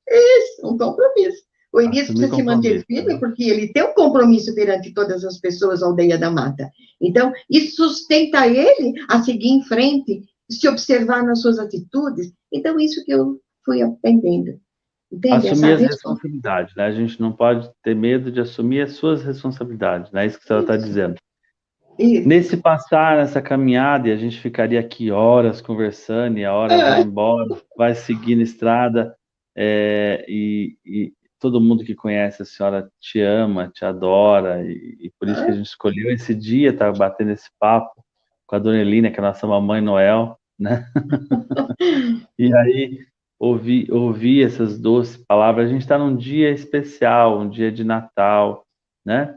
B: Isso, um compromisso. O Elias precisa se manter firme porque ele tem um compromisso perante todas as pessoas da Aldeia da Mata. Então, isso sustenta ele a seguir em frente, se observar nas suas atitudes. Então, isso que eu fui aprendendo. Entende?
A: Assumir as responsabilidades, né? A gente não pode ter medo de assumir as suas responsabilidades, né? É isso que você está dizendo. Isso. Nesse passar, nessa caminhada, e a gente ficaria aqui horas conversando, e a hora vai embora, vai seguir na estrada, e todo mundo que conhece a senhora te ama, te adora, e por isso que a gente escolheu esse dia, tá batendo esse papo com a Dona Elina, que é a nossa Mamãe Noel, né? E aí, ouvir essas doces palavras, a gente está num dia especial, um dia de Natal, né?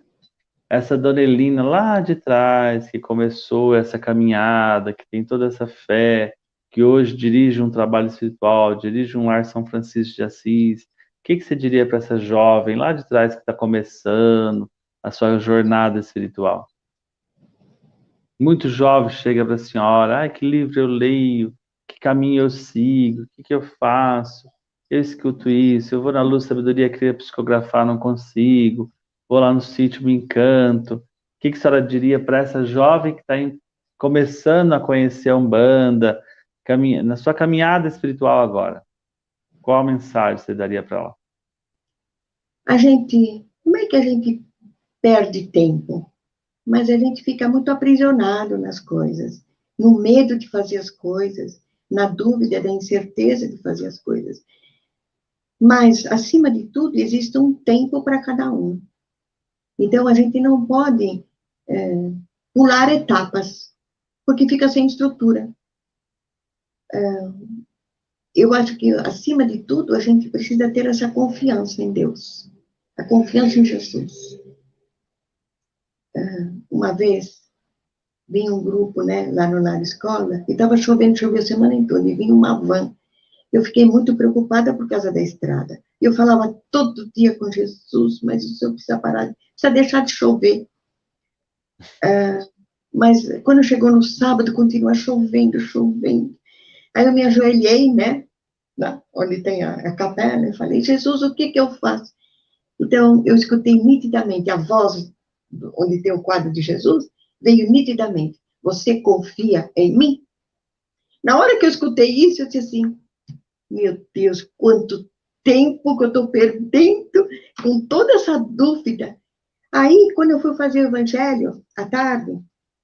A: Essa Dona Elina lá de trás, que começou essa caminhada, que tem toda essa fé, que hoje dirige um trabalho espiritual, dirige um lar São Francisco de Assis. O que você diria para essa jovem lá de trás que está começando a sua jornada espiritual? Muito jovem chega para a senhora, ai, que livro eu leio, que caminho eu sigo, o que que eu faço? Eu escuto isso, eu vou na luz da sabedoria, queria psicografar, não consigo, vou lá no sítio, me encanto. O que que a senhora diria para essa jovem que está começando a conhecer a Umbanda, na sua caminhada espiritual agora? Qual a mensagem você daria para ela?
B: Como é que a gente perde tempo? Mas a gente fica muito aprisionado nas coisas, no medo de fazer as coisas, na dúvida, da incerteza de fazer as coisas. Mas, acima de tudo, existe um tempo para cada um. Então, a gente não pode pular etapas, porque fica sem estrutura. Eu acho que, acima de tudo, a gente precisa ter essa confiança em Deus, a confiança em Jesus. Uma vez, vinha um grupo, né, lá no Lar Escola, e estava chovendo, choveu a semana toda, e vinha uma van. Eu fiquei muito preocupada por causa da estrada. Eu falava todo dia com Jesus, mas o Senhor precisa parar, precisa deixar de chover. Mas quando chegou no sábado, continua chovendo, chovendo. Aí eu me ajoelhei, né, onde tem a capela, e falei, Jesus, o que que eu faço? Então, eu escutei nitidamente a voz, onde tem o quadro de Jesus, veio nitidamente, você confia em mim? Na hora que eu escutei isso, eu disse assim, meu Deus, quanto tempo que eu estou perdendo com toda essa dúvida. Aí, quando eu fui fazer o evangelho, à tarde,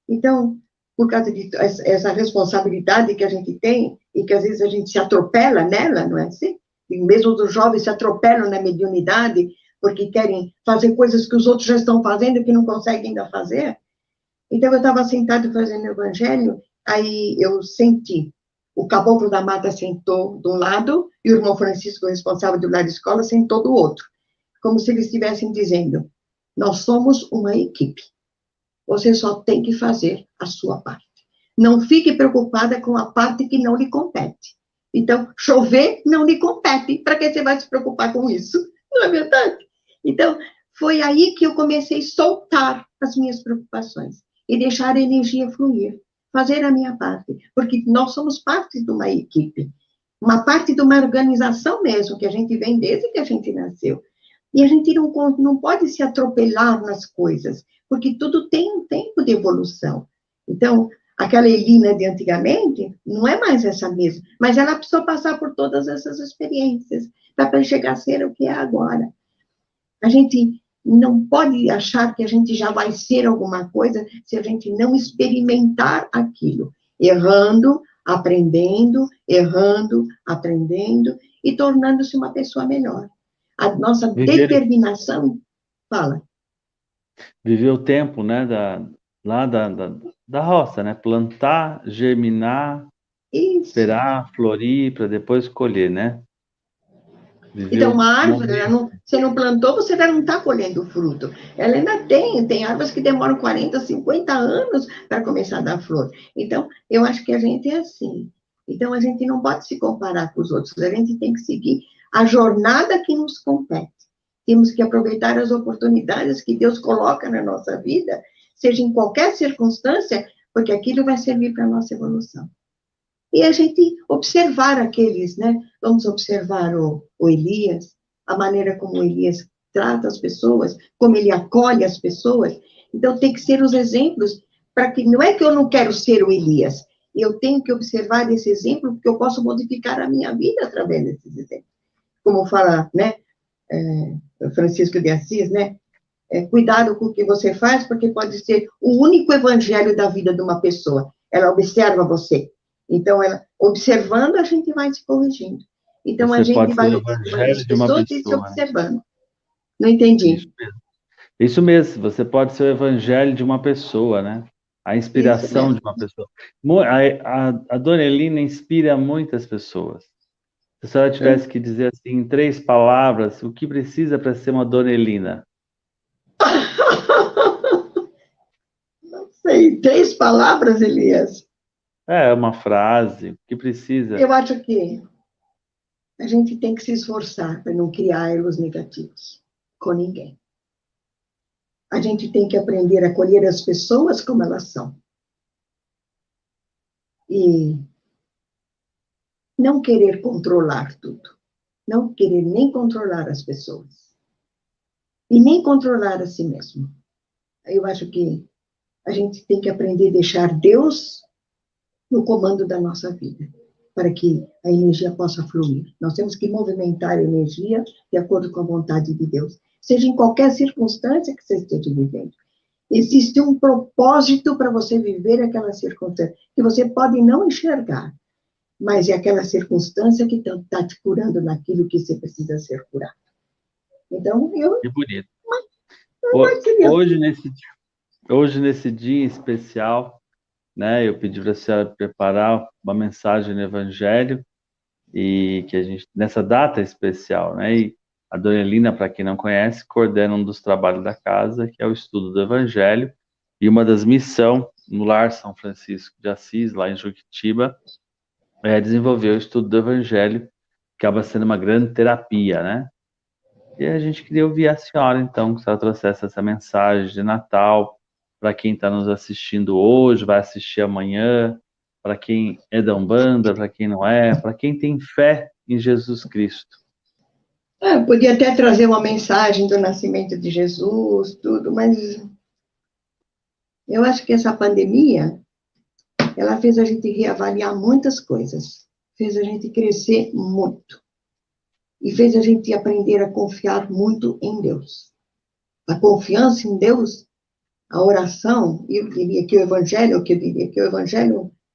B: então, por causa de essa responsabilidade que a gente tem, e que às vezes a gente se atropela nela, não é assim? E mesmo os jovens se atropelam na mediunidade, porque querem fazer coisas que os outros já estão fazendo e que não conseguem ainda fazer. Então, eu estava sentado fazendo o evangelho, aí eu senti, o caboclo da mata sentou de um lado, e o irmão Francisco, responsável do lar de escola, sentou do outro, como se eles estivessem dizendo, nós somos uma equipe, você só tem que fazer a sua parte. Não fique preocupada com a parte que não lhe compete. Então, chover não lhe compete, para que você vai se preocupar com isso? Não é verdade? Então, foi aí que eu comecei a soltar as minhas preocupações e deixar a energia fluir, fazer a minha parte, porque nós somos parte de uma equipe, uma parte de uma organização mesmo, que a gente vem desde que a gente nasceu. E a gente não pode se atropelar nas coisas, porque tudo tem um tempo de evolução. Então, aquela Elina de antigamente não é mais essa mesma, mas ela precisou passar por todas essas experiências para chegar a ser o que é agora. A gente não pode achar que a gente já vai ser alguma coisa se a gente não experimentar aquilo, errando, aprendendo e tornando-se uma pessoa melhor. A nossa determinação, fala.
A: Viver o tempo, né, da roça, né, plantar, germinar,
B: Isso.
A: esperar, florir, para depois colher, né?
B: Então, uma árvore, você não plantou, você ainda não está colhendo o fruto. Ela ainda tem árvores que demoram 40, 50 anos para começar a dar flor. Então, eu acho que a gente é assim. Então, a gente não pode se comparar com os outros, a gente tem que seguir a jornada que nos compete. Temos que aproveitar as oportunidades que Deus coloca na nossa vida, seja em qualquer circunstância, porque aquilo vai servir para a nossa evolução. E a gente observar aqueles, né? Vamos observar o Elias, a maneira como o Elias trata as pessoas, como ele acolhe as pessoas. Então, tem que ser os exemplos, para que, não é que eu não quero ser o Elias, eu tenho que observar esse exemplo, porque eu posso modificar a minha vida através desses exemplos. Como fala, né, Francisco de Assis, né? Cuidado com o que você faz, porque pode ser o único evangelho da vida de uma pessoa. Ela observa você. Então, observando, a gente vai se corrigindo. Então,
A: você
B: a gente vai
A: observando as pessoas
B: e se observando. Não entendi.
A: Isso mesmo, você pode ser o evangelho de uma pessoa, né? A
B: Isso
A: inspiração de
B: mesmo.
A: uma pessoa. A Dona Helena inspira muitas pessoas. Se a senhora tivesse que dizer assim, em 3 palavras, o que precisa para ser uma Dona Helena?
B: Não sei, 3 palavras, Elias.
A: É uma frase, o que precisa?
B: Eu acho que a gente tem que se esforçar para não criar elos negativos com ninguém. A gente tem que aprender a acolher as pessoas como elas são. E não querer controlar tudo. Não querer nem controlar as pessoas. E nem controlar a si mesmo. Eu acho que a gente tem que aprender a deixar Deus no comando da nossa vida, para que a energia possa fluir. Nós temos que movimentar a energia de acordo com a vontade de Deus, seja em qualquer circunstância que você esteja vivendo. Existe um propósito para você viver aquela circunstância, que você pode não enxergar, mas é aquela circunstância que está te curando naquilo que você precisa ser curado. Então, eu
A: Que bonito.
B: não queria.
A: Hoje, nesse dia especial, né, eu pedi para a senhora preparar uma mensagem no Evangelho e que a gente, nessa data especial, né, e a Dona Helena, para quem não conhece, coordena um dos trabalhos da casa, que é o estudo do Evangelho, e uma das missões no Lar São Francisco de Assis, lá em Juquitiba, é desenvolver o estudo do Evangelho, que acaba sendo uma grande terapia, né? E a gente queria ouvir a senhora, então, que ela trouxesse essa mensagem de Natal para quem está nos assistindo hoje, vai assistir amanhã, para quem é da Umbanda, para quem não é, para quem tem fé em Jesus Cristo.
B: Podia até trazer uma mensagem do nascimento de Jesus, tudo, mas eu acho que essa pandemia, ela fez a gente reavaliar muitas coisas, fez a gente crescer muito, e fez a gente aprender a confiar muito em Deus. A confiança em Deus, a oração, eu diria que o Evangelho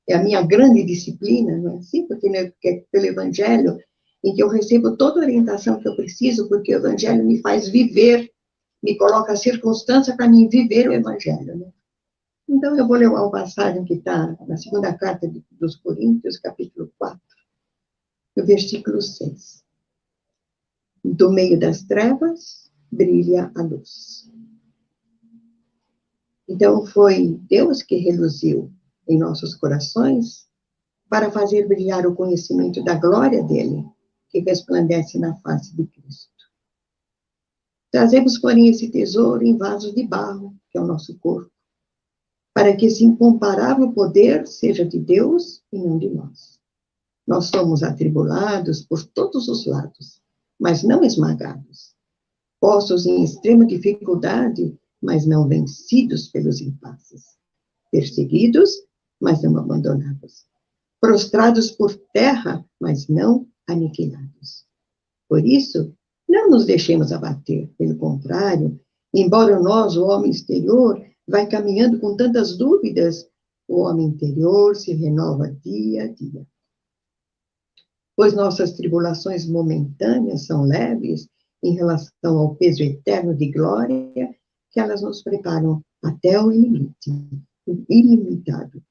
B: é a minha grande disciplina, não é assim? Porque é pelo Evangelho em que eu recebo toda a orientação que eu preciso, porque o Evangelho me faz viver, me coloca a circunstância para mim viver o Evangelho, né? Então, eu vou ler uma passagem que está na segunda carta dos Coríntios, capítulo 4, no versículo 6. Do meio das trevas, brilha a luz. Então, foi Deus que reluziu em nossos corações para fazer brilhar o conhecimento da glória dele, que resplandece na face de Cristo. Trazemos, porém, esse tesouro em vasos de barro, que é o nosso corpo, para que esse incomparável poder seja de Deus e não de nós. Nós somos atribulados por todos os lados, mas não esmagados. Postos em extrema dificuldade, mas não vencidos pelos impasses. Perseguidos, mas não abandonados. Prostrados por terra, mas não aniquilados. Por isso, não nos deixemos abater, pelo contrário, embora nós, o homem exterior, vai caminhando com tantas dúvidas, o homem interior se renova dia a dia. Pois nossas tribulações momentâneas são leves em relação ao peso eterno de glória que elas nos preparam até o limite, o ilimitado.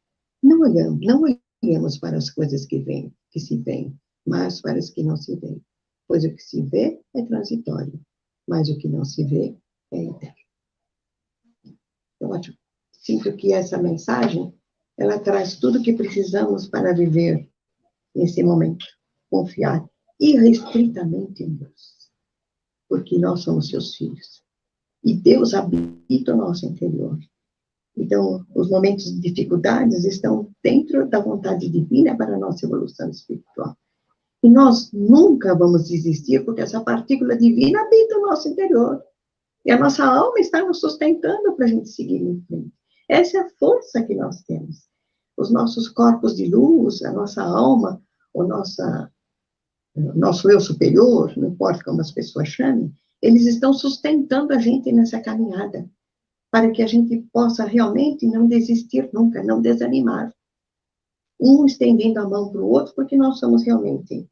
B: Não olhemos para as coisas que se veem, mas para as que não se veem. Pois o que se vê é transitório, mas o que não se vê é eterno. Eu sinto que essa mensagem, ela traz tudo o que precisamos para viver nesse momento. Confiar irrestritamente em Deus, porque nós somos seus filhos. E Deus habita o nosso interior. Então, os momentos de dificuldades estão dentro da vontade divina para a nossa evolução espiritual. E nós nunca vamos desistir, porque essa partícula divina habita o nosso interior. E a nossa alma está nos sustentando para a gente seguir em frente. Essa é a força que nós temos. Os nossos corpos de luz, a nossa alma, o nosso eu superior, não importa como as pessoas chamem, eles estão sustentando a gente nessa caminhada, para que a gente possa realmente não desistir nunca, não desanimar. Um estendendo a mão para o outro, porque nós somos realmente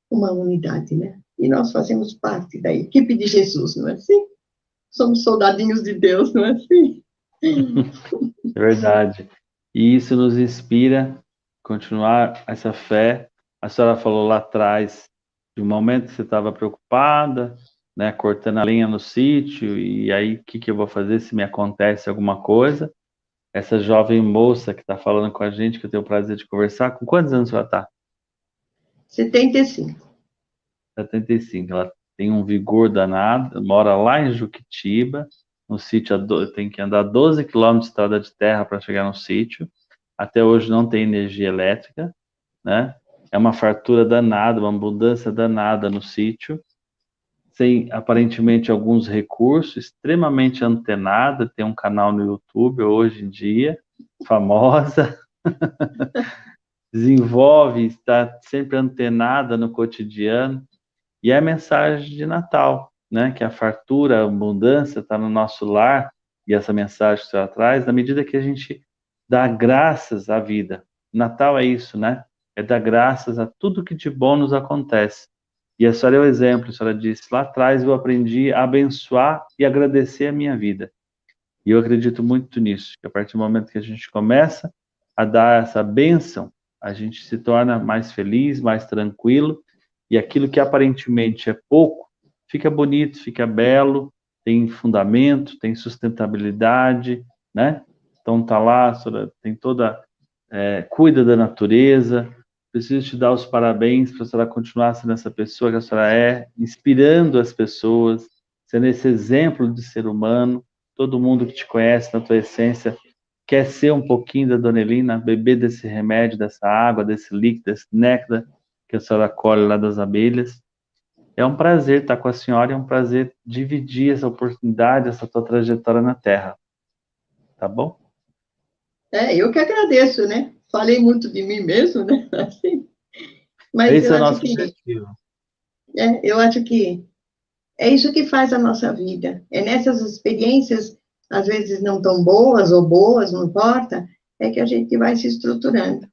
B: uma unidade, né? e nós fazemos parte da equipe de Jesus, não é assim? Somos soldadinhos de Deus, não é assim?
A: É verdade. E isso nos inspira a continuar essa fé. A senhora falou lá atrás de um momento que você estava preocupada, né, cortando a lenha no sítio, e aí o que que eu vou fazer se me acontece alguma coisa? Essa jovem moça que está falando com a gente, que eu tenho o prazer de conversar, com quantos anos ela está?
B: 75.
A: 75. Ela tem um vigor danado, mora lá em Juquitiba, no sítio, tem que andar 12 quilômetros de estrada de terra para chegar no sítio. Até hoje não tem energia elétrica, né? É uma fartura danada, uma abundância danada no sítio, sem aparentemente alguns recursos, extremamente antenada, tem um canal no YouTube hoje em dia, famosa, desenvolve, está sempre antenada no cotidiano, e é a mensagem de Natal, né? Que a fartura, a abundância está no nosso lar, e essa mensagem que você traz, na medida que a gente dá graças à vida. Natal é isso, né? É dar graças a tudo que de bom nos acontece. E a senhora é o exemplo, a senhora disse, lá atrás eu aprendi a abençoar e agradecer a minha vida. E eu acredito muito nisso, que a partir do momento que a gente começa a dar essa bênção, a gente se torna mais feliz, mais tranquilo, e aquilo que aparentemente é pouco, fica bonito, fica belo, tem fundamento, tem sustentabilidade, né? Então tá lá, a senhora tem toda, cuida da natureza. Preciso te dar os parabéns para a senhora continuar sendo essa pessoa que a senhora é, inspirando as pessoas, sendo esse exemplo de ser humano. Todo mundo que te conhece na tua essência quer ser um pouquinho da Dona Elina, beber desse remédio, dessa água, desse líquido, desse néctar que a senhora colhe lá das abelhas. É um prazer estar com a senhora, é um prazer dividir essa oportunidade, essa tua trajetória na Terra. Tá bom?
B: Eu que agradeço, né? Falei muito de mim mesmo, né? Assim, mas
A: Esse é o nosso objetivo.
B: eu acho que é isso que faz a nossa vida. É nessas experiências, às vezes não tão boas ou boas, não importa, é que a gente vai se estruturando.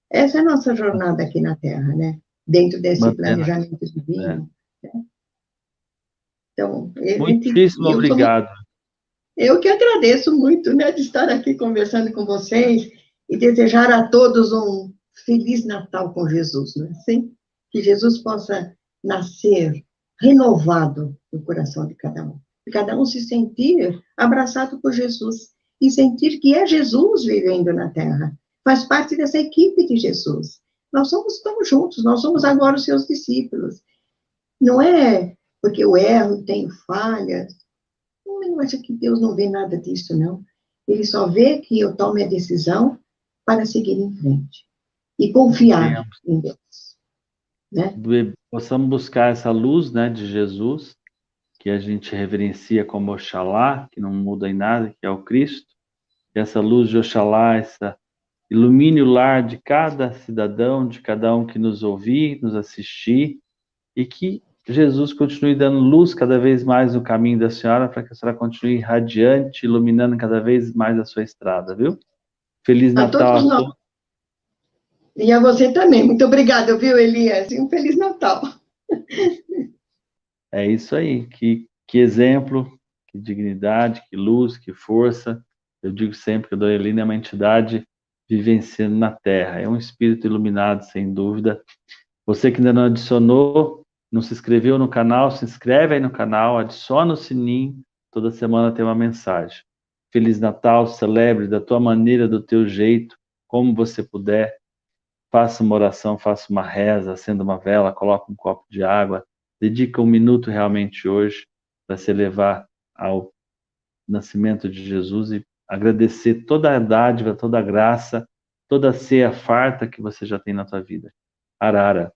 B: Essa é a nossa jornada aqui na Terra, né? Dentro desse
A: Mantendo,
B: planejamento
A: né?
B: divino. Né? Então,
A: Muitíssimo obrigado.
B: eu que agradeço muito, né, de estar aqui conversando com vocês e desejar a todos um Feliz Natal com Jesus, não é assim? Que Jesus possa nascer renovado no coração de cada um. E cada um se sentir abraçado por Jesus e sentir que é Jesus vivendo na Terra. Faz parte dessa equipe de Jesus. Nós estamos juntos, nós somos agora os seus discípulos. Não é porque eu erro, tenho falhas, eu acho que Deus não vê nada disso, não. Ele só vê que eu tome a decisão para seguir em frente e confiar em Deus, né?
A: Possamos buscar essa luz, né, de Jesus, que a gente reverencia como Oxalá, que não muda em nada, que é o Cristo. E essa luz de Oxalá, essa ilumine o lar de cada cidadão, de cada um que nos ouvir, nos assistir, e que Jesus continue dando luz cada vez mais no caminho da senhora, para que a senhora continue radiante, iluminando cada vez mais a sua estrada, viu? Feliz
B: A
A: Natal
B: todos
A: a
B: nós.
A: todos.
B: E a você também. Muito obrigada, viu, Elias? E um Feliz Natal.
A: É isso aí, que exemplo, que dignidade, que luz, que força. Eu digo sempre que a Dona Helena é uma entidade vivenciando na Terra, é um espírito iluminado, sem dúvida. Você que ainda não adicionou, não se inscreveu no canal, se inscreve aí no canal, adiciona o sininho, toda semana tem uma mensagem. Feliz Natal, celebre da tua maneira, do teu jeito, como você puder. Faça uma oração, faça uma reza, acenda uma vela, coloque um copo de água, dedica um minuto realmente hoje para se elevar ao nascimento de Jesus e agradecer toda a dádiva, toda a graça, toda a ceia farta que você já tem na tua vida. Arara.